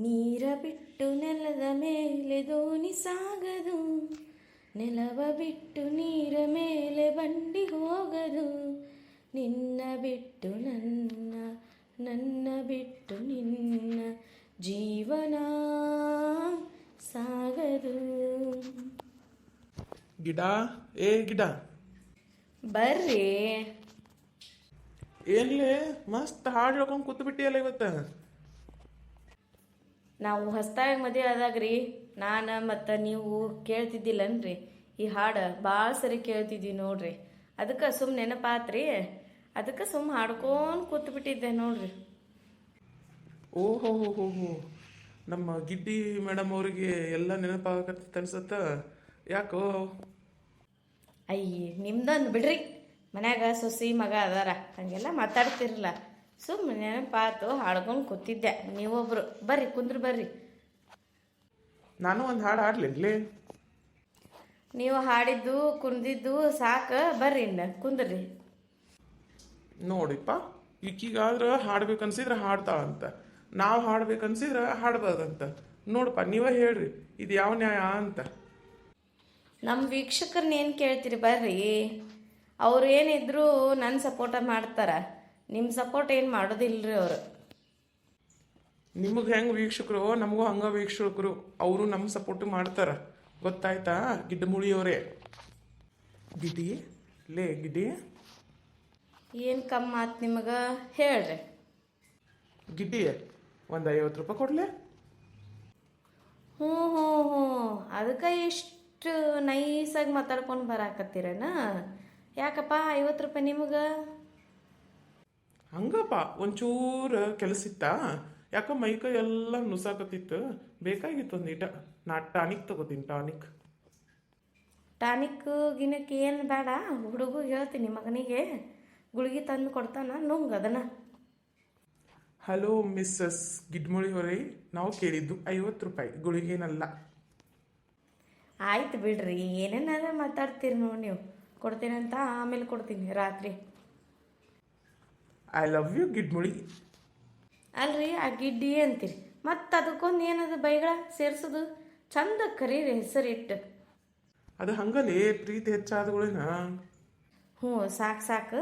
ನೀರ ಬಿಟ್ಟು ನೆಲದ ಮೇಲೆ ದೋಣಿ ಸಾಗದು, ನೆಲವ ಬಿಟ್ಟು ನೀರ ಮೇಲೆ ಬಂಡಿ ಹೋಗದು, ನಿನ್ನ ಬಿಟ್ಟು ನನ್ನ, ನನ್ನ ಬಿಟ್ಟು ನಿನ್ನ ಜೀವನ ಸಾಗದು. ಗಿಡ ಏ ಗಿಡ ಬರ್ರಿ. ಏನ್ಲೇ ಮಸ್ತ್ ಹಾಡು ಹೇಳ್ಕೊಂಡು ಕೂತು ಬಿಟ್ಟಿಯಲ್ಲ ಇವತ್ತು. ನಾವು ಹೊಸ್ದಾಗಿ ಮದುವೆ ಆದಾಗ್ರಿ ನಾನು ಮತ್ತು ನೀವು ಕೇಳ್ತಿದ್ದಿಲ್ಲನ್ರಿ ಈ ಹಾಡು ಭಾಳ ಸರಿ ಕೇಳ್ತಿದ್ವಿ ನೋಡ್ರಿ. ಅದಕ್ಕೆ ಸುಮ್ಮನೆ ನೆನಪಾತ್ರಿ, ಅದಕ್ಕೆ ಸುಮ್ಮ ಹಾಡ್ಕೊಂಡು ಕೂತು ಬಿಟ್ಟಿದ್ದೆ ನೋಡ್ರಿ. ಓಹೋ ಹೋ ಹೋ ಹೋ, ನಮ್ಮ ಗಿಡ್ಡಿ ಮೇಡಮ್ ಅವರಿಗೆ ಎಲ್ಲ ನೆನಪಾಗತ್ತ ಅನ್ಸತ್ತ. ಯಾಕೋ? ಅಯ್ಯ ನಿಮ್ದೊಂದು ಬಿಡ್ರಿ, ಮನ್ಯಾಗ ಸೊಸಿ ಮಗ ಅದಾರ, ಹಾಗೆಲ್ಲ ಮಾತಾಡ್ತಿರಲ್ಲ. ಸುಮ್ಮನೆ ನೆನಪಾತು ಹಾಡ್ಕೊಂಡು ಕೂತಿದ್ದೆ. ನೀವೊಬ್ರು ಬರ್ರಿ ಕುಂದ್ರು ಬರ್ರಿ. ನಾನು ಒಂದು ಹಾಡು ಹಾಡ್ಲಿನ್ಲೇ. ನೀವು ಹಾಡಿದ್ದು ಕುಂದಿದ್ದು ಸಾಕು, ಬರ್ರಿ ಇನ್ನು ಕುಂದ್ರಿ. ನೋಡಿಪ್ಪ, ಈಕೀಗಾದ್ರೆ ಹಾಡ್ಬೇಕನ್ಸಿದ್ರೆ ಹಾಡ್ತಾಳಂತ, ನಾವು ಹಾಡ್ಬೇಕನ್ಸಿದ್ರೆ ಹಾಡ್ಬಾರ್ದಂತ. ನೋಡಪ್ಪ ನೀವೇ ಹೇಳ್ರಿ, ಇದು ಯಾವ ನ್ಯಾಯ ಅಂತ. ನಮ್ಮ ವೀಕ್ಷಕರನ್ನ ಏನು ಕೇಳ್ತೀರಿ ಬರ್ರಿ. ಅವ್ರು ಏನಿದ್ರು ನನ್ನ ಸಪೋರ್ಟ ಮಾಡ್ತಾರೆ, ನಿಮ್ಮ ಸಪೋರ್ಟ್ ಏನು ಮಾಡೋದಿಲ್ಲರಿ ಅವರು. ನಿಮಗೆ ಹೆಂಗೆ ವೀಕ್ಷಕರು ನಮಗೂ ಹಂಗೆ ವೀಕ್ಷಕರು, ಅವರು ನಮ್ಮ ಸಪೋರ್ಟ್ ಮಾಡ್ತಾರೆ. ಗೊತ್ತಾಯ್ತಾ ಗಿಡ್ಡಮುಳಿಯವರೇ? ಗಿಡ್ಡಿ ಲೇ ಗಿಡ್ಡಿ, ಏನು ಕಮ್ಮಿ ಆತು ನಿಮಗೆ ಹೇಳ್ರಿ. ಗಿಡ್ಡಿ ಒಂದು 50 ರೂಪಾಯಿ ಕೊಡ್ಲೆ? ಹ್ಞೂ ಹ್ಞೂ ಹ್ಞೂ, ಅದಕ್ಕೆ ಇಷ್ಟು ನೈಸಾಗಿ ಮಾತಾಡ್ಕೊಂಡು ಬರಾಕತ್ತೀರೇನ? ಯಾಕಪ್ಪ 50 ರೂಪಾಯಿ ನಿಮಗೆ? ಹಂಗಪ್ಪ ಒಂಚೂರು ಕೆಲಸ ಇತ್ತಾ, ಯಾಕೆ ಮೈಕೈ ಎಲ್ಲ ನುಸಾಕತ್ತಿತ್ತು, ಬೇಕಾಗಿತ್ತು ಒಂದೀಟ. ನಾ ಟಾನಿಕ್ ತಗೋತೀನಿ, ಟಾನಿಕ್. ಟಾನಿಕ್ ಗಿನಕ್ ಏನು ಬೇಡ, ಹುಡುಗಿಗೆ ಹೇಳ್ತೀನಿ ಮಗನಿಗೆ ಗುಳಿಗೆ ತಂದು ಕೊಡ್ತಾನ, ನುಂಗ್ ಅದನ್ನ. ಹಲೋ ಮಿಸ್ಸಸ್ ಗಿಡ್ಮುಳಿ ಹೊರೈ, ನಾವು ಕೇಳಿದ್ದು 50 ರೂಪಾಯಿ, ಗುಳಿಗೇನಲ್ಲ. ಆಯ್ತು ಬಿಡ್ರಿ, ಏನೇನಾದ್ರೂ ಮಾತಾಡ್ತೀರಿ ನೋಡಿ ನೀವು. ಕೊಡ್ತೀನಂತ ಆಮೇಲೆ ಕೊಡ್ತೀನಿ ರಾತ್ರಿ. ಐ ಲವ್ ಯು ಗಿಡ್ಮುಳಿ. ಅಲ್ರಿ ಆ ಗಿಡ್ಡಿ ಅಂತೀರಿ, ಮತ್ತು ಅದಕ್ಕೊಂದು ಏನದು ಬೈಗಳ ಸೇರ್ಸೋದು? ಚಂದ ಕರೀರಿ ಹೆಸರಿಟ್ಟು. ಅದು ಹಂಗಲೇ ಪ್ರೀತಿ ಹೆಚ್ಚಾದಗಳೇನ. ಹ್ಞೂ ಸಾಕು ಸಾಕು,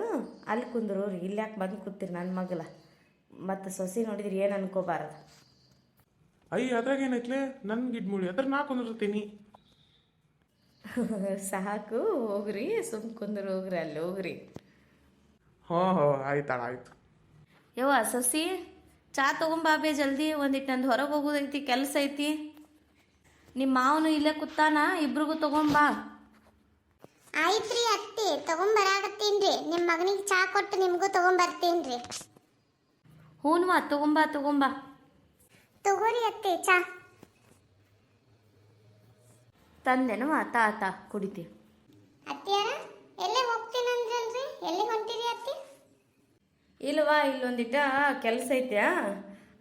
ಅಲ್ಲಿ ಕುಂದ್ರೋರಿ, ಇಲ್ಲಿ ಯಾಕೆ ಬಂದು ಕೂತೀರಿ ನನ್ನ ಮಗಲ. ಮತ್ತು ಸೊಸಿ ನೋಡಿದ್ರಿ ಏನು ಅನ್ಕೋಬಾರದು. ಅಯ್ಯ ಅದ್ರಾಗ ಏನೈತ್ಲೆ, ನನ್ನ ಗಿಡ್ಮುಳಿ ಅದ್ರ ನಾ ಕುಂದಿರ್ತೀನಿ. ಸಾಕು ಹೋಗ್ರಿ, ಸುಮ್ ಕುಂದ್ರ ಹೋಗ್ರಿ, ಅಲ್ಲಿ ಹೋಗ್ರಿ. ಹೋ ಹೋ ಆಯ್ತಾಳ ಆಯ್ತು. ಯವ್ವ ಸೊಸಿ, ಚಾ ತೊಗೊಂಬಾಬೆ ಜಲ್ದಿ, ಒಂದಿಟ್ಟು ನಂದು ಹೊರಗೆ ಹೋಗೋದೈತಿ, ಕೆಲಸ ಐತಿ. ನಿಮ್ಮ ಮಾವನು ಇಲ್ಲೇ ಕೂತಾನ, ಇಬ್ರಿಗೂ ತೊಗೊಂಬಾ. ಆಯ್ತ್ರಿ ಅತ್ತಿ, ತಗೊಂಬರಾಕತ್ತೀನ್ರಿ. ನಿಮ್ಮ ಮಗನಿಗೆ ಚಾ ಕೊಟ್ಟು ನಿಮಗೂ ತಗೊಂಬರ್ತೀನ್ರಿ. ಹ್ಞೂನ್ವ ತೊಗೊಂಬಾ ತೊಗೊಂಬಾ. ತಗೋರಿ ಅತ್ತಿ ಚಾ. ತಂದೆನವ ಆತ ಕುಡಿತೀವಿ. ಅತ್ತಿಯಾರ ಎಲ್ಲೇ ಹೋಗ್ತೀನಂದ್ರಲ್ರಿ, ಎಲ್ಲಿ ಹೊಂಟಿರಿ ಅತ್ತಿ? ಇಲ್ವಾ, ಇಲ್ಲೊಂದಿಟ್ಟ ಕೆಲಸ ಐತೆ.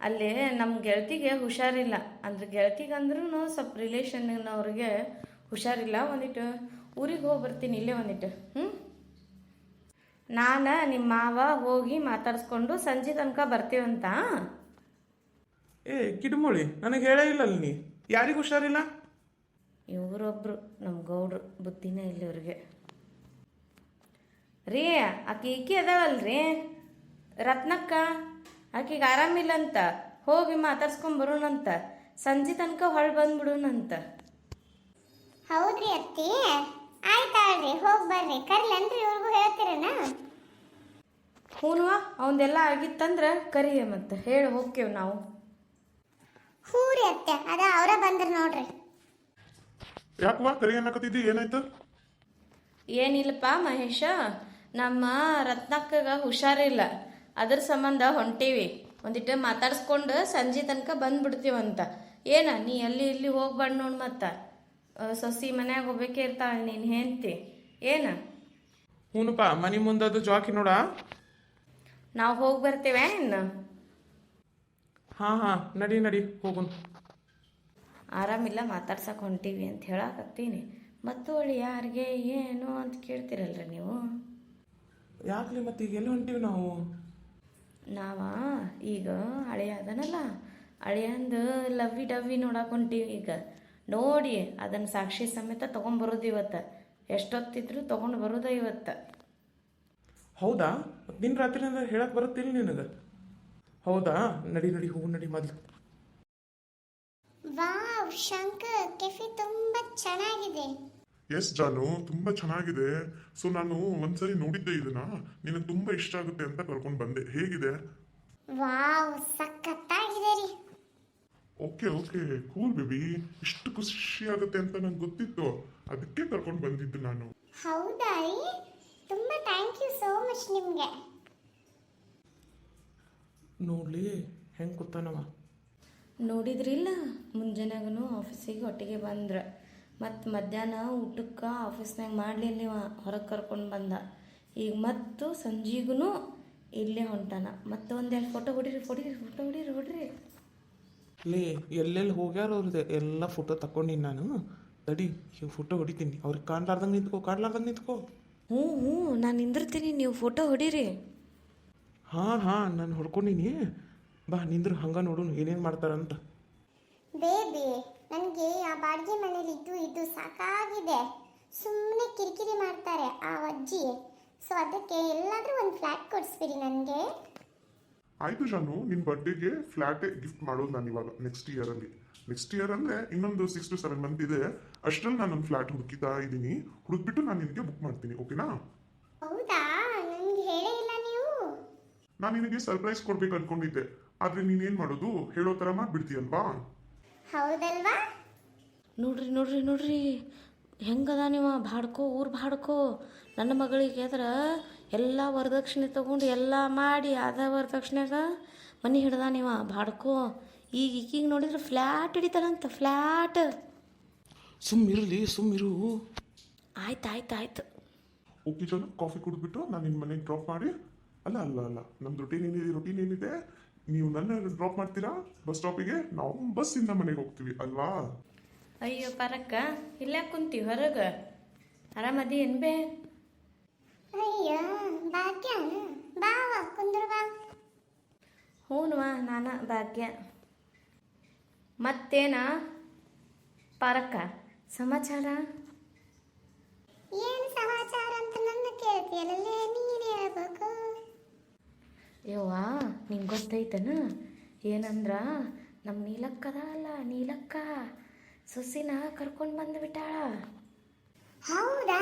ಅಲ್ಲಿ ನಮ್ಮ ಗೆಳತಿಗೆ ಹುಷಾರಿಲ್ಲ, ಅಂದ್ರೆ ಗೆಳತಿಗಂದ್ರೂ ಸ್ವಲ್ಪ ರಿಲೇಷನ್ನವ್ರಿಗೆ ಹುಷಾರಿಲ್ಲ. ಒಂದಿಟ್ಟು ಊರಿಗೆ ಹೋಗಿ ಬರ್ತೀನಿ, ಇಲ್ಲೇ ಒಂದಿಟ್ಟು. ನಾನು ನಿಮ್ಮ ಮಾವ ಹೋಗಿ ಮಾತಾಡ್ಸ್ಕೊಂಡು ಸಂಜೆ ತನಕ ಬರ್ತೀವಂತ. ಏ ಗಿಡ್ಮುಳಿ, ನನಗೆ ಹೇಳೇ ಇಲ್ಲಲ್ಲ ನೀ, ಯಾರಿಗೂ ಹುಷಾರಿಲ್ಲ? ಇವರೊಬ್ರು ನಮ್ಮ ಗೌಡ್ರು, ಬುದ್ಧಿನೇ ಇಲ್ಲ ಇವ್ರಿಗೆ. ರೀ ಈಕಿ ಅದಾವಲ್ರಿ ರತ್ನಕ್ಕ, ಆಕಿಗೆ ಆರಾಮಿಲ್ಲಂತ, ಹೋಗಿ ಮಾತಾಡ್ಸ್ಕೊಂಡು ಬರೋಣಂತ, ಸಂಜೆ ತನಕ ಹೊಳ್ ಬಂದ್ಬಿಡೋಣಂತ. ಹೌದ್ರಿ ಅತ್ತಿ, ಆಯ್ತಾಳ್ರಿ, ಹೋಗಿ ಬರ್ರಿ. ಕರ್ಲನ್ರಿ ಇವ್ರಿಗೂ ಹೇಳ್ತೀರನ? ಹ್ಞೂನ್ವ, ಅವಂದೆಲ್ಲ ಆಗಿತ್ತಂದ್ರೆ ಕರಿಯ ಮತ್ತೆ ಹೇಳಿ ಹೋಗ್ತೇವೆ ನಾವು. ಹ್ಞೂ ರೀ ಅತ್ತೆ, ಅದ ಅವರ ಬಂದ್ರ ನೋಡ್ರಿ. ಯಾಕವಾ ಕರಿ ಅನ್ನಕತ್ತಿದ್ದಿ, ಏನಾಯ್ತು? ಏನಿಲ್ಲಪ್ಪ ಮಹೇಶ, ನಮ್ಮ ರತ್ನಕ್ಕಗ ಹುಷಾರಿಲ್ಲ, ಅದ್ರ ಸಂಬಂಧ ಹೊಂಟೀವಿ. ಒಂದಿಟ್ಟು ಮಾತಾಡ್ಸ್ಕೊಂಡು ಸಂಜೆ ತನಕ ಬಂದ್ಬಿಡ್ತೀವಂತ. ಏನ ನೀ ಅಲ್ಲಿ ಇಲ್ಲಿ ಹೋಗ್ಬಾರ್ದು ನೋಡಿ, ಮತ್ತು ಸೊಸಿ ಮನ್ಯಾಗ ಹೋಗ್ಬೇಕೇ ಇರ್ತಾಳೆ ನೀನು ಹೆಂಡ್ತಿ. ಏನ? ಹ್ಞೂನಪ್ಪ, ಮನೆ ಮುಂದದು ಜಾಕಿ ನೋಡ. ನಾವು ಹೋಗಿ ಬರ್ತೇವೆ ಇನ್ನು. ಹಾಂ ಹಾಂ ನಡಿ ನಡಿ ಹೋಗುನ್. ಆರಾಮಿಲ್ಲ, ಮಾತಾಡ್ಸಕ್ಕೆ ಹೊಂಟೀವಿ ಅಂತ ಹೇಳಕತ್ತೀನಿ. ಮತ್ತು ಒಳ್ಳೆ ಯಾರಿಗೆ ಏನು ಅಂತ ಕೇಳ್ತೀರಲ್ರಿ ನೀವು. ಯಾಕ್ಲಿ ಮತ್ತೆ ಈಗ ಎಲ್ಲಿ ಹೊಂಟೀವಿ ನಾವು? ನಾವ ಈಗ ಹಳೆಯ ಅದನಲ್ಲ ಅಳಿಯಂದು ಲವ್ವಿ ಡವ್ವಿ ನೋಡಕ್ಕೆ ಹೊಂಟೀವಿ ಈಗ. ನೋಡಿ ಅದನ್ನು ಸಾಕ್ಷಿ ಸಮೇತ ತೊಗೊಂಬರೋದು ಇವತ್ತು. ಎಷ್ಟೊತ್ತಿದ್ರು ತೊಗೊಂಡು ಬರೋದ ಇವತ್ತು. ಹೌದಾ? ನಿನ್ನ ರಾತ್ರಿ ಹೇಳಕ್ಕೆ ಬರುತ್ತಿಲ್ಲ ನಿನಗೆ? ಹೌದಾ? ನಡಿ ನಡಿ ಹೂ ನಡಿ ಮೊದಲು. ವಾವ್ ಶಂಕರ್, ಕೆಫೆ ತುಂಬಾ ಚೆನ್ನಾಗಿದೆ. ಎಸ್ ಜಾನು, ತುಂಬಾ ಚೆನ್ನಾಗಿದೆ. ಸೊ ನಾನು ಒಂದ್ಸರಿ ನೋಡಿದ್ದೆ ಇದನ್ನ, ನಿನಗೆ ತುಂಬಾ ಇಷ್ಟ ಆಗುತ್ತೆ ಅಂತ ಕರ್ಕೊಂಡು ಬಂದೆ. ಹೇಗಿದೆ? ವಾವ್ ಸಖತ್ತಾಗಿದೆ ರೀ. Okay okay, cool baby. ಇಷ್ಟು ಖುಷಿ ಆಗುತ್ತೆ ಅಂತ ನಂಗೆ ಗೊತ್ತಿತ್ತು, ಅದಕ್ಕೆ ಕರ್ಕೊಂಡು ಬಂದಿದ್ದು ನಾನು. ಹೌದಾ ರೀ? ತುಂಬಾ ಥ್ಯಾಂಕ್ ಯು ಸೋ ಮಚ್ ನಿಮಗೆ. ನೋಡ್ಲಿ ಹೆಂಗೆ ಕೂತಾನವ. ನೋಡಿದ್ರಿಲ್ಲ, ಮುಂಜಾನೆಗೂ ಆಫೀಸಿಗೆ ಒಟ್ಟಿಗೆ ಬಂದ್ರೆ ಮತ್ತು ಮಧ್ಯಾಹ್ನ ಊಟಕ್ಕೆ ಆಫೀಸ್ನಾಗ ಮಾಡಲಿಲ್ಲ, ಹೊರಗೆ ಕರ್ಕೊಂಡು ಬಂದ. ಈಗ ಮತ್ತು ಸಂಜೆಗೂ ಇಲ್ಲೇ ಹೊಂಟಾನ. ಮತ್ತು ಒಂದೆರಡು ಫೋಟೋ ಹೊಡೀರಿ. ಲೇ ಎಲ್ಲೆಲ್ಲಿ ಹೋಗ್ಯಾರ ಅವ್ರದ್ದು ಎಲ್ಲ ಫೋಟೋ ತಗೊಂಡಿನಿ ನಾನು. ತಡಿ ಈಗ ಫೋಟೋ ಹೊಡಿತೀನಿ. ಅವ್ರಿಗೆ ಕಾಣ್ಲಾರ್ದಂಗೆ ನಿಂತ್ಕೋ. ಹ್ಞೂ ನಾನು ನಿಂದಿರ್ತೀನಿ, ನೀವು ಫೋಟೋ ಹೊಡೀರಿ. ಹಾಂ ನಾನು ಹೊಡ್ಕೊಂಡಿನಿ. ಬಾ ನಿಂದ್ರು, ಹಂಗೆ ನೋಡು ಏನೇನು ಮಾಡ್ತಾರಂತ. ಬೇಬಿ, ನನಗೆ ಆ ಬಾಡಿಗೆ ಮನೇಲಿ ಇದ್ದು ಸಾಕಾಗಿದೆ. ಸುಮ್ಮನೆ ಕಿರಿಕಿರಿ ಮಾಡ್ತಾರೆ ಆ ಅಜ್ಜಿ. ಸೊ ಅದಕ್ಕೆ ಎಲ್ಲಾದರೂ ಒಂದು ಫ್ಲ್ಯಾಟ್ ಕೊಡಿಸ್ಬಿಡಿ ನನಗೆ. ಆಯ್ತು ಜಾನು, ನಿನ್ ಬರ್ಡೇಗೆ ಫ್ಲಾಟೇ ಗಿಫ್ಟ್ ಮಾಡೋದು ನಾನು ಇವಾಗ ನೆಕ್ಸ್ಟ್ ಇಯರ್ ಅಂದ್ರೆ ಇನ್ನೊಂದು 6 to 7 ಮಂತ್ ಇದೆ. ಅಷ್ಟರಲ್ಲಿ ನಾನೊಂದು ಫ್ಲಾಟ್ ಹುಡುಕಿತಾ ಇದ್ದೀನಿ. ಹುಡುಕ್ಬಿಟ್ಟು ನಾನು ನಿನಗೆ ಬುಕ್ ಮಾಡ್ತೀನಿ, ಓಕೆನಾ? ಹೌದಾ? ನನಗೆ ಹೇಳೇ ಇಲ್ಲ ನೀವು. ನಾನು ನಿನಗೆ ಸರ್ಪ್ರೈಸ್ ಕೊಡ್ಬೇಕು ಅನ್ಕೊಂಡಿದ್ದೆ, ಆದ್ರೆ ನೀನೇನ್ ಮಾಡೋದು, ಹೇಳೋ ತರ ಮಾಡ್ಬಿಡ್ತೀಯಲ್ವಾ? ಹೌದಲ್ವಾ? ನೋಡ್ರಿ ಹೆಂಗದ ನೀವು ಊರು ಬಾಡ್ಕೋ. ನನ್ನ ಮಗಳಿಗೆ ಅದ್ರ ಎಲ್ಲ ವರದಕ್ಷಿಣೆ ತೊಗೊಂಡು ಎಲ್ಲ ಮಾಡಿ ಅದ ವರದಕ್ಷಿಣೆಗ ಮನೆ ಹಿಡ್ದ ನೀವು ಬಾಡ್ಕೋ. ಈಗ ಈಗೀಗ ನೋಡಿದ್ರೆ ಫ್ಲ್ಯಾಟ್ ಹಿಡಿತಾರಂತ, ಫ್ಲ್ಯಾಟ್. ಸುಮ್ಮಿರು. ಆಯ್ತು. ಓಕೆ ಜಾನು, ಕಾಫಿ ಕುಡಿದ್ಬಿಟ್ಟು ನಾನು ನಿನ್ನ ಮನೆಗೆ ಡ್ರಾಪ್ ಮಾಡಿ. ಅಲ್ಲ ನಮ್ದು ರೊಟೀನ್ ಏನಿದೆ, ನೀವು ನನ್ನ ಡ್ರಾಪ್ ಮಾಡ್ತೀರಾ ಬಸ್ ಸ್ಟಾಪಿಗೆ, ನಾವು ಬಸ್ಸಿಂದ ಮನೆಗೆ ಹೋಗ್ತೀವಿ ಅಲ್ವಾ? ಅಯ್ಯೋ ಪರಕ್ಕ, ಇಲ್ಲೇ ಕುಂತೀವಿ ಹೊರಗೆ. ಆರಾಮದಿ ಏನ್ ಬೇ? ಅಯ್ಯೋ ಭಾಗ್ಯನ, ಬಾವ ಕುಂದ್ರು ಬಾ. ಹ್ಞೂನ್ವಾ ನಾನ ಭಾಗ್ಯ. ಮತ್ತೇನ ಪರಕ್ಕ ಸಮಾಚಾರ? ಏನು ಸಮಾಚಾರ ಅಂತ ನನ್ನ ಕೇಳ್ತೀಯಲ್ಲೇ, ನೀನು ಹೇಳ್ಬೇಕು. ಯವ್ವಾ ನಿಂಗೆ ಗೊತ್ತೈತನ ಏನಂದ್ರ, ನಮ್ಮ ನೀಲಕ್ಕ ಸೊಸಿನ ಕರ್ಕೊಂಡು ಬಂದುಬಿಟ್ಟಾಳ. ಹೌದಾ?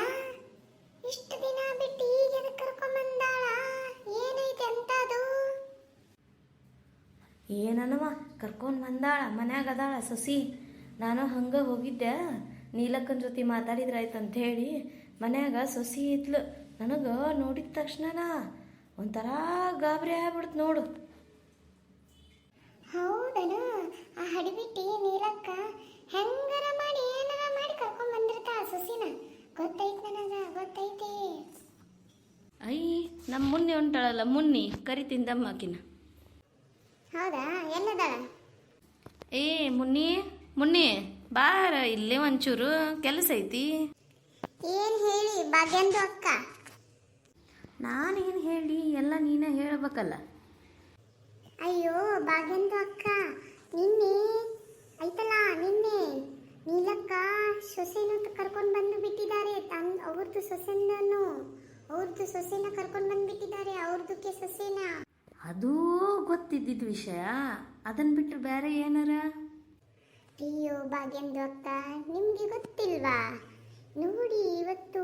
ಇಷ್ಟು ದಿನ ಬಿಟ್ಟು ಈಗ ಕರ್ಕೊಂಡ್ ಬಂದಾಳ? ಏನೈತೆ ಅಂತದು? ಏನನವ ಕರ್ಕೊಂಡು ಬಂದಾಳ, ಮನ್ಯಾಗ ಅದಾಳ ಸೊಸಿ. ನಾನು ಹಂಗೆ ಹೋಗಿದ್ದೆ, ನೀಲಕ್ಕನ ಜೊತೆ ಮಾತಾಡಿದ್ರಾಯ್ತು ಅಂಥೇಳಿ. ಮನ್ಯಾಗ ಸೊಸಿ ಇದ್ಲು. ನನಗೆ ನೋಡಿದ ತಕ್ಷಣ ಒಂಥರ ಗಾಬರಿ ಆಗ್ಬಿಡ್ತು ನೋಡು. ಹೌದನ? ಆ ಹಡಿಬಿಟ್ಟಿ ನೀಲಕ್ಕ ಹೆಂಗಾರ ಮಾಡಿ ಏನಾರ ಮಾಡಿ ಕರ್ಕೊಂಡ್ ಬಂದಿರ್ತಾಳ ಸೊಸಿನ. ಗೊತ್ತೈತಿ ಗೊತ್ತೈತಿ. ನಮ್ಮ ಮುನ್ನಿ ಹೊಂಟಾಳಲ್ಲ, ಮುನ್ನಿ ಕರಿತೀನಿ ದಮ್ಮಾಕಿನ. ಹೌದಾ? ಎಲ್ಲದಾಳ? ಮುನ್ನಿ ಬಾರ ಇಲ್ಲೇ ಒಂಚೂರು ಕೆಲಸ ಐತಿ. ಏನ್ ಹೇಳಿ ಭಾಗ್ಯಂದು ಅಕ್ಕ? ನಾನೇನು ಹೇಳಿ, ಎಲ್ಲ ನೀನೇ ಹೇಳ್ಬೇಕಲ್ಲ. ಅಯ್ಯೋ ಭಾಗ್ಯಂದು ಅಕ್ಕ, ನಿನ್ನೆ ನೀಲಕ್ಕ ಸೊಸೆನ ಕರ್ಕೊಂಡು ಬಂದು ಬಿಟ್ಟಿದ್ದಾರೆ. ಅವ್ರದ್ದು ಸೊಸೆನ ಕರ್ಕೊಂಡು ಬಂದ್ಬಿಟ್ಟಿದ್ದಾರೆ, ಅವ್ರದಕ್ಕೆ ಸೊಸೆನ. ಅದೂ ಗೊತ್ತಿದ್ದಿದ್ದು ವಿಷಯ, ಅದನ್ನ ಬಿಟ್ಟು ಬೇರೆ ಏನಾರ? ಅಯ್ಯೋ ಭಾಗ್ಯಂದು ಅಕ್ಕ, ನಿಮ್ಗೆ ಗೊತ್ತಿಲ್ವಾ? ನೋಡಿ ಇವತ್ತು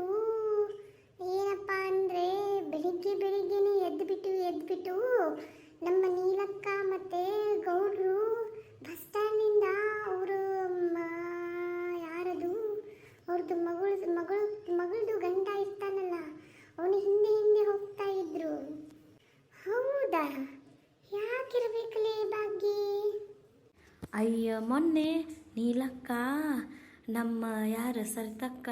ಏನಪ್ಪ ಅಂದ್ರೆ ಬೆಳಿಗ್ಗೆನೆ ಎದ್ಬಿಟ್ಟು ನಮ್ಮ ನೀಲಕ್ಕ ಮತ್ತೆ ಗೌಡ್ರು ಬಸ್ ಸ್ಟ್ಯಾಂಡಿಂದ ಅವರು ಯಾರದು ಅವ್ರದ್ದು ಮಗಳದು ಗಂಡ ಇರ್ತಾನಲ್ಲ, ಅವನು ಹಿಂದೆ ಹೋಗ್ತಾ ಇದ್ರು. ಹೌದಾ? ಯಾಕಿರ್ಬೇಕಲೇ ಭಾಗ್ಯ? ಅಯ್ಯ ಮೊನ್ನೆ ನೀಲಕ್ಕ ನಮ್ಮ ಯಾರು ಸರಿತಕ್ಕ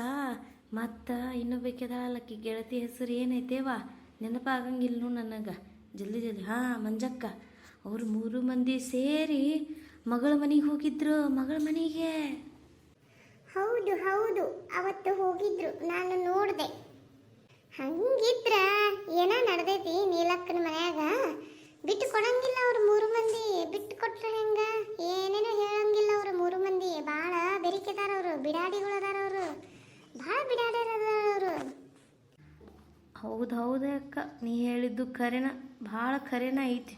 ಮತ್ತು ಇನ್ನೊಬ್ಬಕಿದಾಳಲ್ಲಕ್ಕಿ ಗೆಳತಿ ಹೆಸರು ಏನೈತೇವಾ ನೆನಪಾಗಂಗಿಲ್ಲ ನನಗೆ. ಜಲ್ದಿ ಮಂಜಕ್ಕ. ಅವರು 3 ಮಂದಿ ಸೇರಿ ಮಗಳ ಮನೆಗೆ ಹೋಗಿದ್ರು, ಮಗಳ ಮನೆಗೆ. ಹೌದು ಅವತ್ತು ಹೋಗಿದ್ರು, ನಾನು ನೋಡಿದೆ. ಹಂಗಿದ್ರ ಏನೋ ನಡೆದೈತಿ ನೀಲಕ್ಕನ ಮನ್ಯಾಗ. ಬಿಟ್ಟು ಕೊಡಂಗಿಲ್ಲ ಅವ್ರು 3 ಮಂದಿ. ಬಿಟ್ಟು ಕೊಟ್ರೆ ಹೆಂಗ? ಏನೇನೋ ಹೇಳಂಗಿಲ್ಲ ಅವ್ರು 3 ಮಂದಿ. ಭಾಳ ಬೆರಿಕೆದಾರ ಅವರು, ಬಿಡಾಡಿಗಳು ಅದಾರ ಅವರು, ಭಾಳ ಬಿಡಾಡ್ಯಾರ ಅವರು. ಹೌದು ಹೌದೇ ಅಕ್ಕ, ನೀ ಹೇಳಿದ್ದು ಖರೇನ, ಭಾಳ ಖರೇನ ಐತಿ.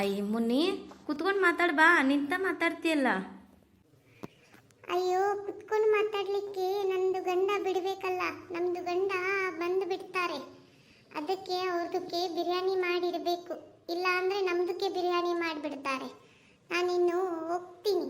ಅಯ್ಯ ಮುನ್ನಿ, ಕುತ್ಕೊಂಡು ಮಾತಾಡ್ ಬಾ, ನಿಂತ ಮಾತಾಡ್ತೀಯಲ್ಲ. ಅಯ್ಯೋ, ಕುತ್ಕೊಂಡು ಮಾತಾಡ್ಲಿಕ್ಕೆ ನಂದು ಗಂಡ ಬಿಡಬೇಕಲ್ಲ. ನಮ್ದು ಗಂಡ ಬಂದು ಬಿಡ್ತಾರೆ. ಅದಕ್ಕೆ ಅವ್ರದಕ್ಕೆ ಬಿರಿಯಾನಿ ಮಾಡಿರಬೇಕು. ಇಲ್ಲ ಅಂದರೆ ನಮ್ದಕ್ಕೆ ಬಿರಿಯಾನಿ ಮಾಡಿಬಿಡ್ತಾರೆ. ನಾನಿನ್ನು ಹೋಗ್ತೀನಿ.